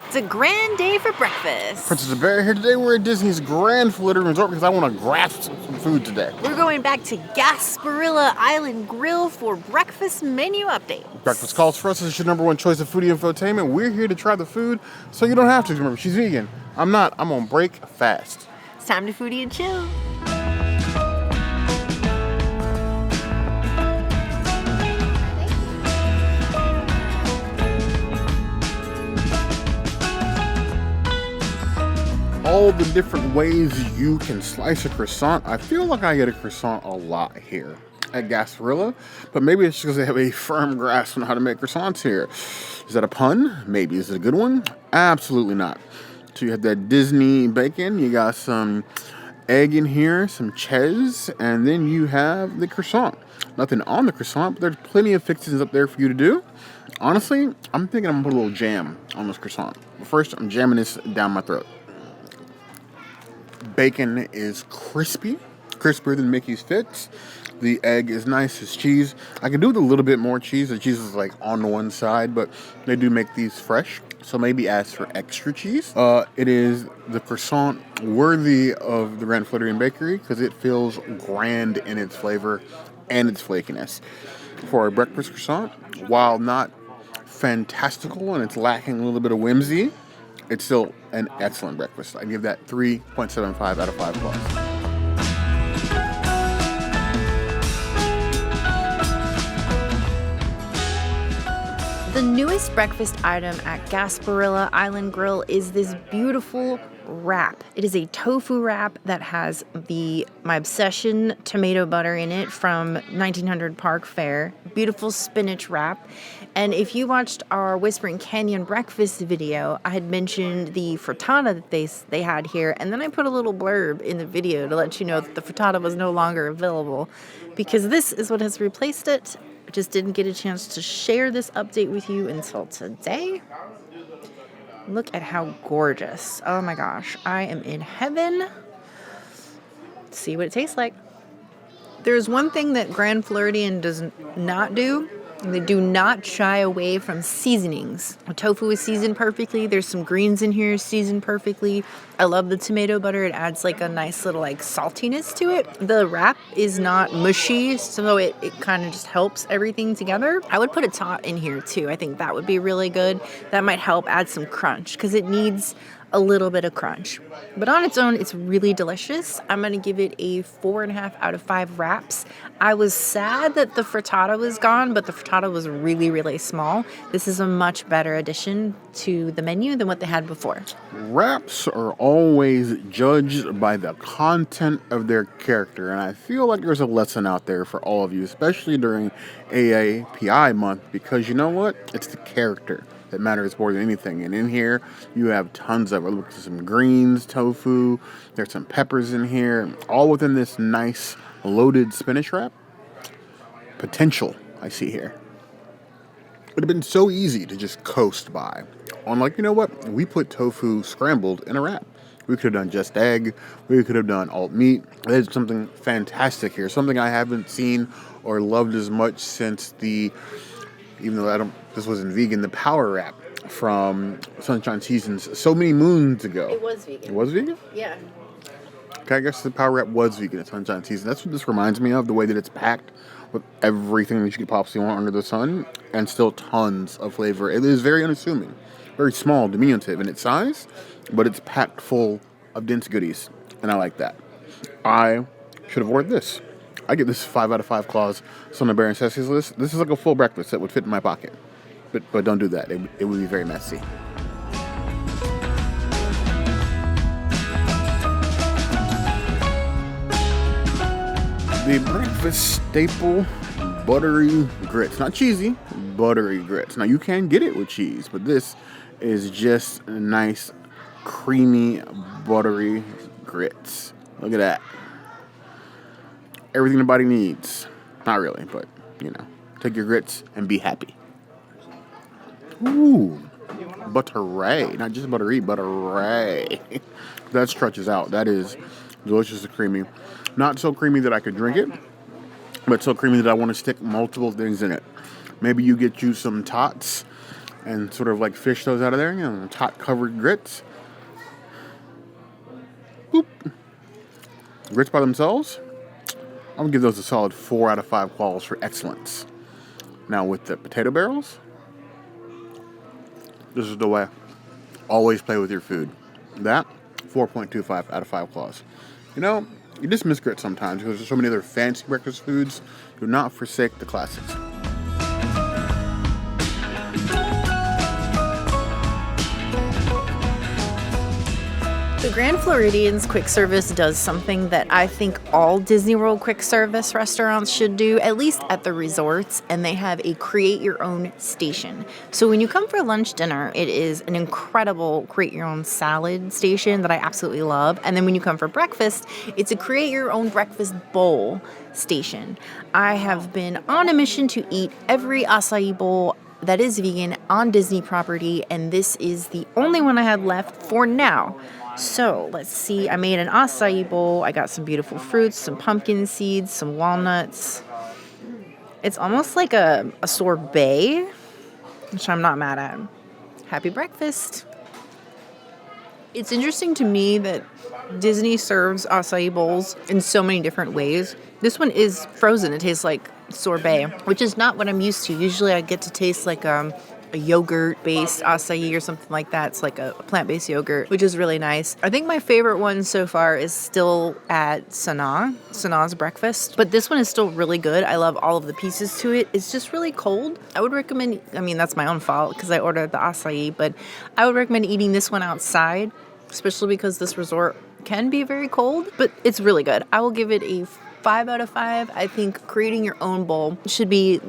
It's a grand day for breakfast. Princess of Bear here. Today we're at Disney's Grand Floridian Resort because I want to grasp some food today. We're going back to Gasparilla Island Grill for breakfast menu update. Breakfast calls for us. This is your number one choice of foodie infotainment. We're here to try the food so you don't have to. Remember, she's vegan. I'm not. I'm on break fast. It's time to foodie and chill. All the different ways you can slice a croissant. I feel like I get a croissant a lot here at Gasparilla, but maybe it's because they have a firm grasp on how to make croissants here. Is that a pun? Maybe. Is it a good one? Absolutely not. So you have that Disney bacon, you got some egg in here, some cheese, and then you have the croissant. Nothing on the croissant, but there's plenty of fixings up there for you to do. Honestly, I'm thinking I'm gonna put a little jam on this croissant. But first, I'm jamming this down my throat. Bacon is crispy, crispier than Mickey's Fits. The egg is nice as cheese. I could do with a little bit more cheese. The cheese is like on one side, but they do make these fresh, so maybe ask for extra cheese. It is the croissant worthy of the Grand Floridian bakery because it feels grand in its flavor and its flakiness. For a breakfast croissant, while not fantastical and it's lacking a little bit of whimsy, it's still an excellent breakfast. I give that 3.75 out of 5 plus. The newest breakfast item at Gasparilla Island Grill is this beautiful wrap. It is a tofu wrap that has my obsession tomato butter in it from 1900 Park Fair. Beautiful spinach wrap. And if you watched our Whispering Canyon breakfast video, I had mentioned the frittata that they had here, and then I put a little blurb in the video to let you know that the frittata was no longer available because this is what has replaced it. I just didn't get a chance to share this update with you until today. Look at how gorgeous. Oh my gosh, I am in heaven. Let's see what it tastes like. There's one thing that Grand Floridian does not do. They do not shy away from seasonings. The tofu is seasoned perfectly. There's some greens in here seasoned perfectly. I love the tomato butter. It adds like a nice little like saltiness to it. The wrap is not mushy, so it kind of just helps everything together. I would put a tot in here too. I think that would be really good. That might help add some crunch because it needs a little bit of crunch. But on its own, it's really delicious. I'm going to give it a 4.5 out of 5 wraps. I was sad that the frittata was gone, but the frittata was really, really small. This is a much better addition to the menu than what they had before. Wraps are always judged by the content of their character, and I feel like there's a lesson out there for all of you, especially during AAPI month, because you know what? It's the character that matters more than anything. And in here, you have tons of it. Look at some greens, tofu. There's some peppers in here, all within this nice loaded spinach wrap. Potential, I see here. It would have been so easy to just coast by. On like, you know what? We put tofu scrambled in a wrap. We could have done just egg. We could have done alt meat. There's something fantastic here. Something I haven't seen or loved as much since even though this wasn't vegan, the power wrap from Sunshine Seasons so many moons ago. It was vegan. It was vegan? Yeah. Okay, I guess the power wrap was vegan at Sunshine Seasons. That's what this reminds me of, the way that it's packed with everything that you could possibly want under the sun and still tons of flavor. It is very unassuming, very small, diminutive in its size, but it's packed full of dense goodies, and I like that. I should have ordered this. I give this 5 out of 5 claws. It's on the Bear and Ceci's list. This is like a full breakfast that would fit in my pocket. But don't do that. It would be very messy. The breakfast staple, buttery grits. Not cheesy, buttery grits. Now you can get it with cheese, but this is just nice, creamy, buttery grits. Look at that. Everything the body needs. Not really, but, you know. Take your grits and be happy. Ooh. Buttery. Not just buttery, buttery. That stretches out. That is delicious and creamy. Not so creamy that I could drink it, but so creamy that I want to stick multiple things in it. Maybe you get you some tots and sort of like fish those out of there. Hot covered grits. Boop. Grits by themselves, I'm gonna give those a solid 4 out of 5 claws for excellence. Now with the potato barrels, this is the way. Always play with your food. That, 4.25 out of 5 claws. You just miss grits sometimes because there's so many other fancy breakfast foods. Do not forsake the classics. The Grand Floridian's quick service does something that I think all Disney World quick service restaurants should do, at least at the resorts, and they have a create your own station. So when you come for lunch, dinner, it is an incredible create your own salad station that I absolutely love. And then when you come for breakfast, it's a create your own breakfast bowl station. I have been on a mission to eat every acai bowl that is vegan on Disney property, and this is the only one I had left for now. So let's see, I made an acai bowl. I got some beautiful fruits, some pumpkin seeds, some walnuts. It's almost like a sorbet, which I'm not mad at. Happy breakfast. It's interesting to me that Disney serves acai bowls in so many different ways. This one is frozen. It tastes like sorbet, which is not what I'm used to. Usually I get to taste like a yogurt-based acai or something like that. It's like a plant-based yogurt, which is really nice. I think my favorite one so far is still at Sanaa's breakfast, but this one is still really good. I love all of the pieces to it. It's just really cold. I would recommend, that's my own fault because I ordered the acai, but I would recommend eating this one outside, especially because this resort can be very cold, but it's really good. I will give it a 5 out of 5. I think creating your own bowl should be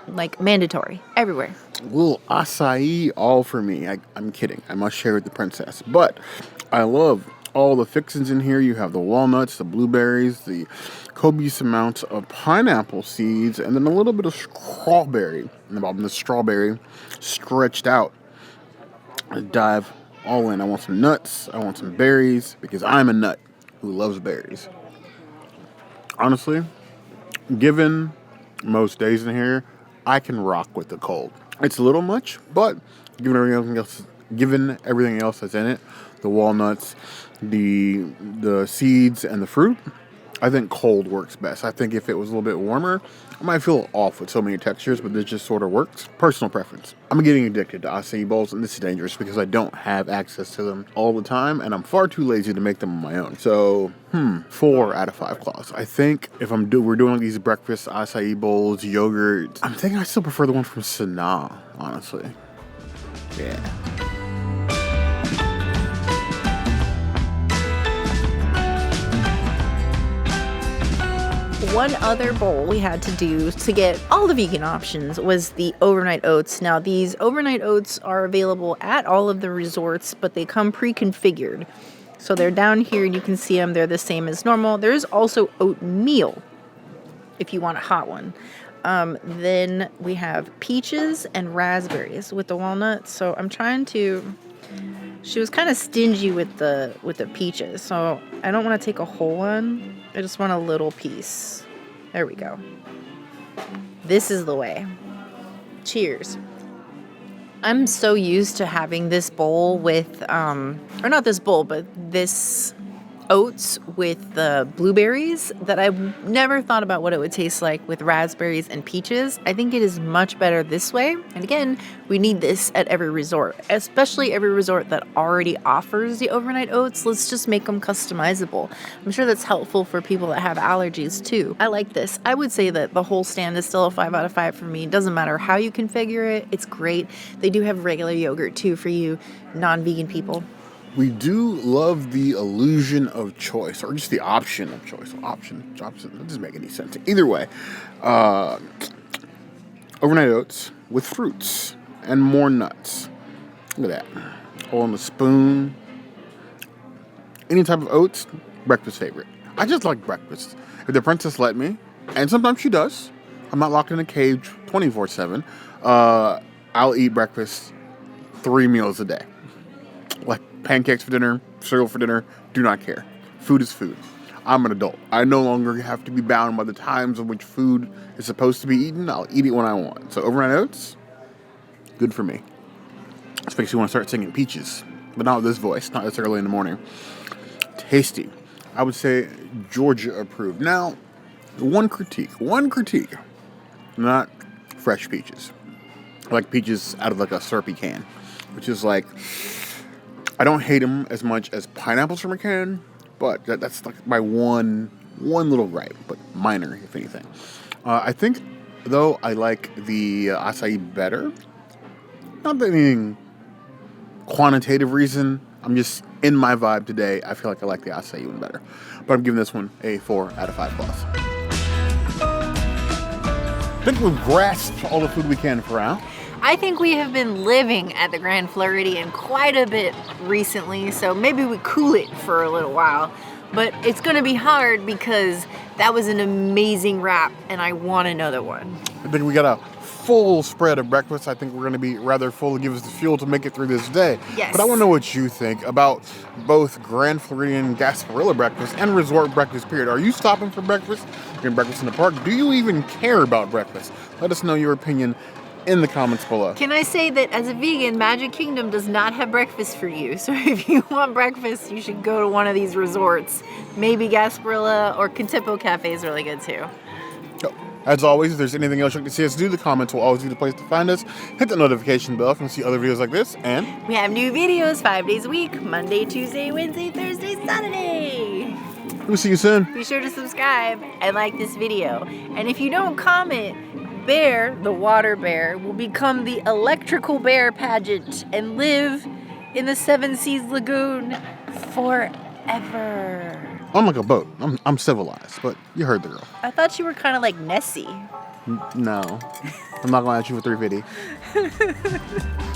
like mandatory everywhere. Little acai all for me. I'm kidding. I must share with the princess. But I love all the fixings in here. You have the walnuts, the blueberries, the copious amounts of pineapple seeds, and then a little bit of strawberry. And the strawberry stretched out. I dive all in. I want some nuts. I want some berries because I'm a nut who loves berries. Honestly, given most days in here, I can rock with the cold. It's a little much, but given everything else that's in it, the walnuts, the seeds, and the fruit, I think cold works best. I think if it was a little bit warmer, I might feel off with so many textures, but this just sort of works. Personal preference. I'm getting addicted to acai bowls, and this is dangerous because I don't have access to them all the time, and I'm far too lazy to make them on my own. So, 4 out of 5 claws. I think if we're doing these breakfast acai bowls, yogurt, I'm thinking I still prefer the one from Sanaa, honestly. Yeah. One other bowl we had to do to get all the vegan options was the overnight oats. Now, these overnight oats are available at all of the resorts, but they come pre-configured. So they're down here, and you can see them. They're the same as normal. There is also oatmeal if you want a hot one. Then we have peaches and raspberries with the walnuts. So I'm trying to... She was kind of stingy with the peaches, so I don't want to take a whole one. I just want a little piece. There we go. This is the way. Cheers. I'm so used to having this bowl with, or not this bowl, but this oats with the blueberries that I've never thought about what it would taste like with raspberries and peaches. I think it is much better this way. And again, we need this at every resort, especially every resort that already offers the overnight oats. Let's just make them customizable. I'm sure that's helpful for people that have allergies too. I like this. I would say that the whole stand is still a 5 out of 5 for me. It doesn't matter how you configure it. It's great. They do have regular yogurt too for you non-vegan people. We do love the illusion of choice, or just the option of choice. Option, that doesn't make any sense. Either way, overnight oats with fruits and more nuts. Look at that. All on the spoon. Any type of oats, breakfast favorite. I just like breakfast. If the princess let me, and sometimes she does, I'm not locked in a cage 24/7. I'll eat breakfast 3 meals a day. Like pancakes for dinner, cereal for dinner, do not care. Food is food. I'm an adult. I no longer have to be bound by the times in which food is supposed to be eaten. I'll eat it when I want. So overnight oats, good for me. This makes you want to start singing Peaches, but not with this voice, not this early in the morning. Tasty. I would say Georgia approved. Now, one critique. Not fresh peaches. I like peaches out of like a syrupy can, which is like, I don't hate them as much as pineapples from a can, but that's like my one little gripe, but minor if anything. I think though I like the acai better. Not that anything quantitative reason. I'm just in my vibe today. I feel like I like the acai even better, but I'm giving this one a 4 out of 5 plus. I think we've grasped all the food we can for now. I think we have been living at the Grand Floridian quite a bit recently, so maybe we cool it for a little while. But it's gonna be hard because that was an amazing wrap and I want another one. I think we got a full spread of breakfast. I think we're gonna be rather full to give us the fuel to make it through this day. Yes. But I wanna know what you think about both Grand Floridian Gasparilla breakfast and resort breakfast period. Are you stopping for breakfast? You're getting breakfast in the park? Do you even care about breakfast? Let us know your opinion in the comments below. Can I say that as a vegan, Magic Kingdom does not have breakfast for you. So if you want breakfast, you should go to one of these resorts. Maybe Gasparilla or Contempo Cafe is really good too. As always, if there's anything else you'd like to see us do, the comments will always be the place to find us. Hit the notification bell if you want to see other videos like this, and we have new videos 5 days a week, Monday, Tuesday, Wednesday, Thursday, Saturday. We'll see you soon. Be sure to subscribe and like this video. And if you don't comment, Bear, the water bear, will become the electrical bear pageant and live in the Seven Seas Lagoon forever. I'm like a boat. I'm civilized, but you heard the girl. I thought you were kind of like Nessie. No. I'm not going to at you for 350.